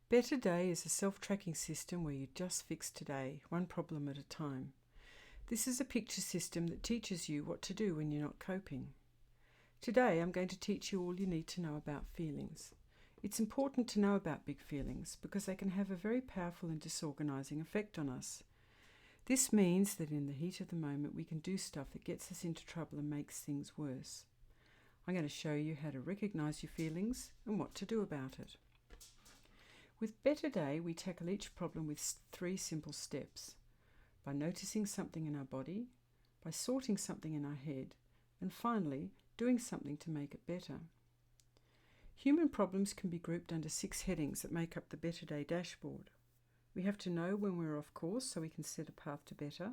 Betta Day is a self-tracking system where you just fix today, one problem at a time. This is a picture system that teaches you what to do when you're not coping. Today I'm going to teach you all you need to know about feelings. It's important to know about big feelings because they can have a very powerful and disorganizing effect on us. This means that in the heat of the moment we can do stuff that gets us into trouble and makes things worse. I'm going to show you how to recognize your feelings and what to do about it. With Betta Day, we tackle each problem with 3 simple steps: by noticing something in our body, by sorting something in our head, and finally, doing something to make it better. Human problems can be grouped under 6 headings that make up the Betta Day dashboard. We have to know when we're off course so we can set a path to better.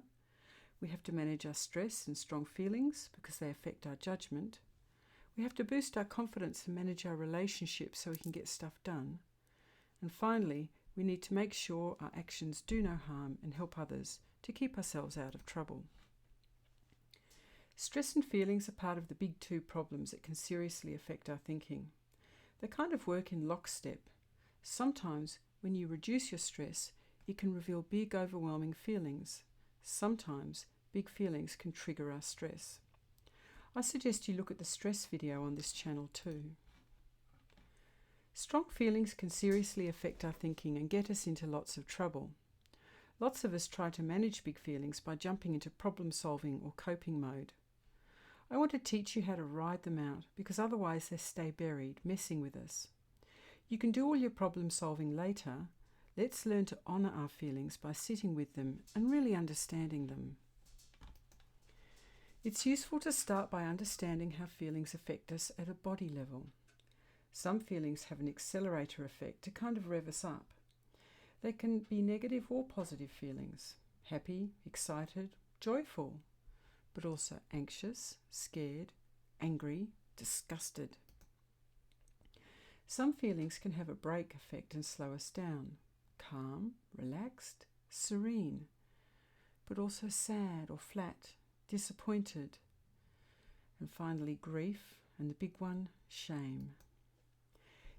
We have to manage our stress and strong feelings because they affect our judgment. We have to boost our confidence and manage our relationships so we can get stuff done. And finally, we need to make sure our actions do no harm and help others to keep ourselves out of trouble. Stress and feelings are part of the big 2 problems that can seriously affect our thinking. They kind of work in lockstep. Sometimes, when you reduce your stress, it can reveal big, overwhelming feelings. Sometimes, big feelings can trigger our stress. I suggest you look at the stress video on this channel too. Strong feelings can seriously affect our thinking and get us into lots of trouble. Lots of us try to manage big feelings by jumping into problem-solving or coping mode. I want to teach you how to ride them out because otherwise they stay buried, messing with us. You can do all your problem-solving later. Let's learn to honour our feelings by sitting with them and really understanding them. It's useful to start by understanding how feelings affect us at a body level. Some feelings have an accelerator effect to kind of rev us up. They can be negative or positive feelings: happy, excited, joyful, but also anxious, scared, angry, disgusted. Some feelings can have a brake effect and slow us down: calm, relaxed, serene, but also sad or flat, disappointed. And finally, grief, and the big one, shame.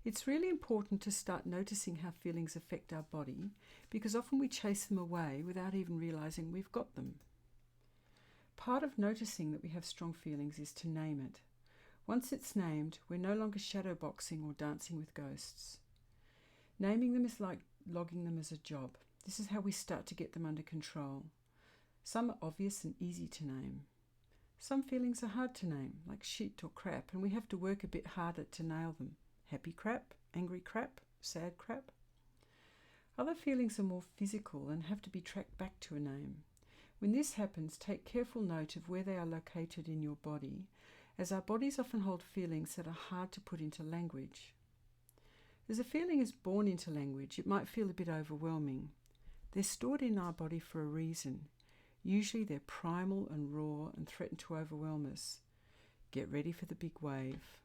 It's really important to start noticing how feelings affect our body because often we chase them away without even realizing we've got them. Part of noticing that we have strong feelings is to name it. Once it's named, we're no longer shadowboxing or dancing with ghosts. Naming them is like logging them as a job. This is how we start to get them under control. Some are obvious and easy to name. Some feelings are hard to name, like shit or crap, and we have to work a bit harder to nail them. Happy crap, angry crap, sad crap. Other feelings are more physical and have to be tracked back to a name. When this happens, take careful note of where they are located in your body, as our bodies often hold feelings that are hard to put into language. As a feeling is born into language, it might feel a bit overwhelming. They're stored in our body for a reason. Usually they're primal and raw and threaten to overwhelm us. Get ready for the big wave.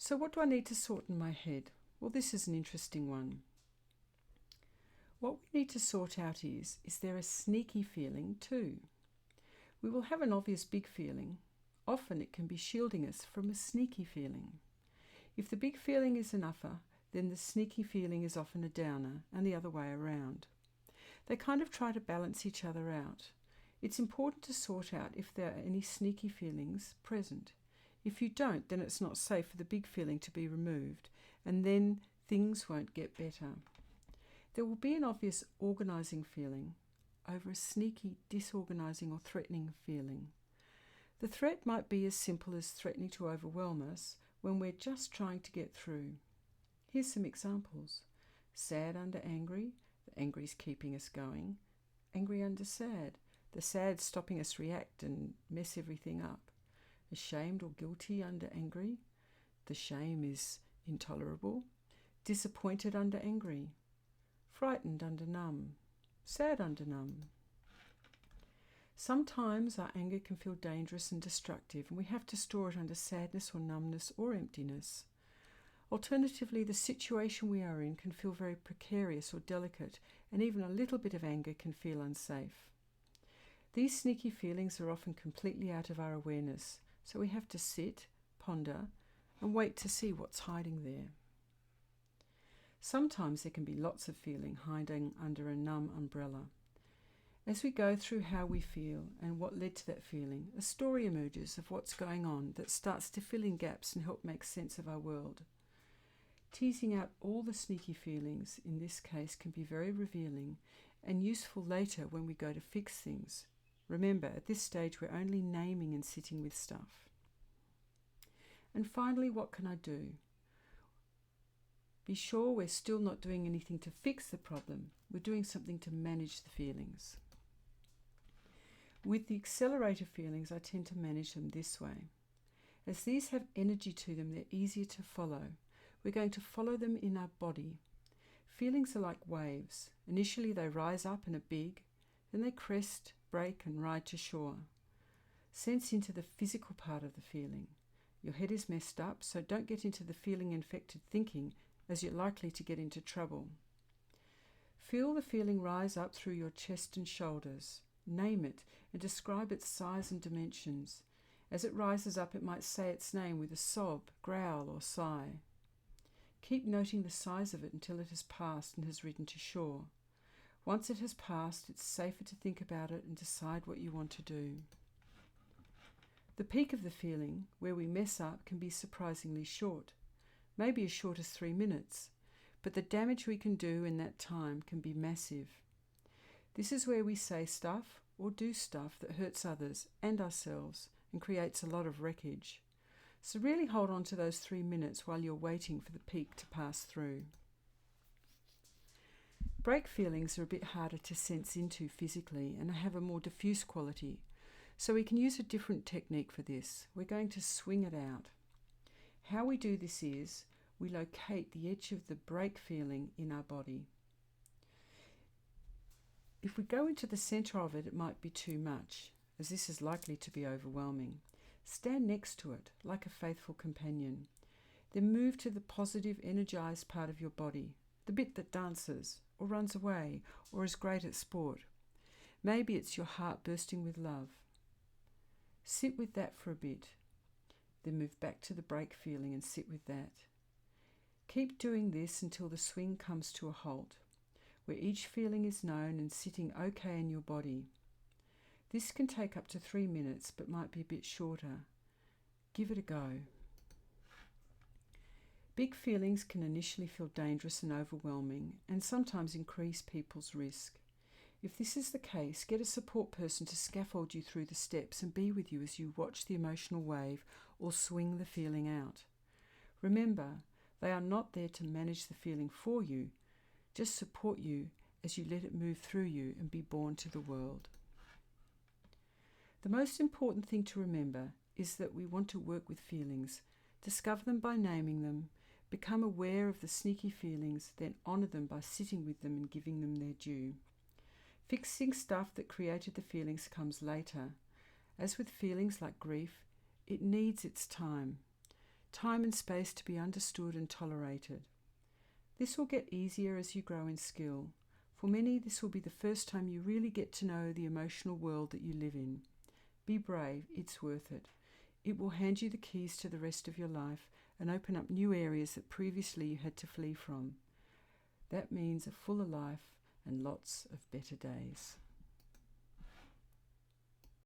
So what do I need to sort in my head? Well, this is an interesting one. What we need to sort out is there a sneaky feeling too? We will have an obvious big feeling. Often it can be shielding us from a sneaky feeling. If the big feeling is an upper, then the sneaky feeling is often a downer, and the other way around. They kind of try to balance each other out. It's important to sort out if there are any sneaky feelings present. If you don't, then it's not safe for the big feeling to be removed, and then things won't get better. There will be an obvious organising feeling over a sneaky, disorganising or threatening feeling. The threat might be as simple as threatening to overwhelm us when we're just trying to get through. Here's some examples. Sad under angry, the angry's keeping us going. Angry under sad, the sad's stopping us react and mess everything up. Ashamed or guilty under angry, the shame is intolerable. Disappointed under angry. Frightened under numb. Sad under numb. Sometimes our anger can feel dangerous and destructive, and we have to store it under sadness or numbness or emptiness. Alternatively, the situation we are in can feel very precarious or delicate, and even a little bit of anger can feel unsafe. These sneaky feelings are often completely out of our awareness, so we have to sit, ponder, and wait to see what's hiding there. Sometimes there can be lots of feeling hiding under a numb umbrella. As we go through how we feel and what led to that feeling, a story emerges of what's going on that starts to fill in gaps and help make sense of our world. Teasing out all the sneaky feelings in this case can be very revealing and useful later when we go to fix things. Remember, at this stage we're only naming and sitting with stuff. And finally, what can I do? Be sure we're still not doing anything to fix the problem. We're doing something to manage the feelings. With the accelerator feelings, I tend to manage them this way. As these have energy to them, they're easier to follow. We're going to follow them in our body. Feelings are like waves. Initially they rise up and are big, then they crest, break and ride to shore. Sense into the physical part of the feeling. Your head is messed up, so don't get into the feeling-infected thinking, as you're likely to get into trouble. Feel the feeling rise up through your chest and shoulders. Name it and describe its size and dimensions. As it rises up, it might say its name with a sob, growl or sigh. Keep noting the size of it until it has passed and has ridden to shore. Once it has passed, it's safer to think about it and decide what you want to do. The peak of the feeling, where we mess up, can be surprisingly short, maybe as short as 3 minutes, but the damage we can do in that time can be massive. This is where we say stuff or do stuff that hurts others and ourselves and creates a lot of wreckage. So really hold on to those 3 minutes while you're waiting for the peak to pass through. Break feelings are a bit harder to sense into physically and have a more diffuse quality, so we can use a different technique for this. We're going to swing it out. How we do this is we locate the edge of the break feeling in our body. If we go into the centre of it, it might be too much, as this is likely to be overwhelming. Stand next to it, like a faithful companion. Then move to the positive, energized part of your body, the bit that dances, or runs away, or is great at sport. Maybe it's your heart bursting with love. Sit with that for a bit. Then move back to the break feeling and sit with that. Keep doing this until the swing comes to a halt, where each feeling is known and sitting okay in your body. This can take up to 3 minutes, but might be a bit shorter. Give it a go. Big feelings can initially feel dangerous and overwhelming, and sometimes increase people's risk. If this is the case, get a support person to scaffold you through the steps and be with you as you watch the emotional wave or swing the feeling out. Remember, they are not there to manage the feeling for you, just support you as you let it move through you and be born to the world. The most important thing to remember is that we want to work with feelings, discover them by naming them, become aware of the sneaky feelings, then honour them by sitting with them and giving them their due. Fixing stuff that created the feelings comes later. As with feelings like grief, it needs its time and space to be understood and tolerated. This will get easier as you grow in skill. For many, this will be the first time you really get to know the emotional world that you live in. Be brave, it's worth it. It will hand you the keys to the rest of your life and open up new areas that previously you had to flee from. That means a fuller life and lots of better days.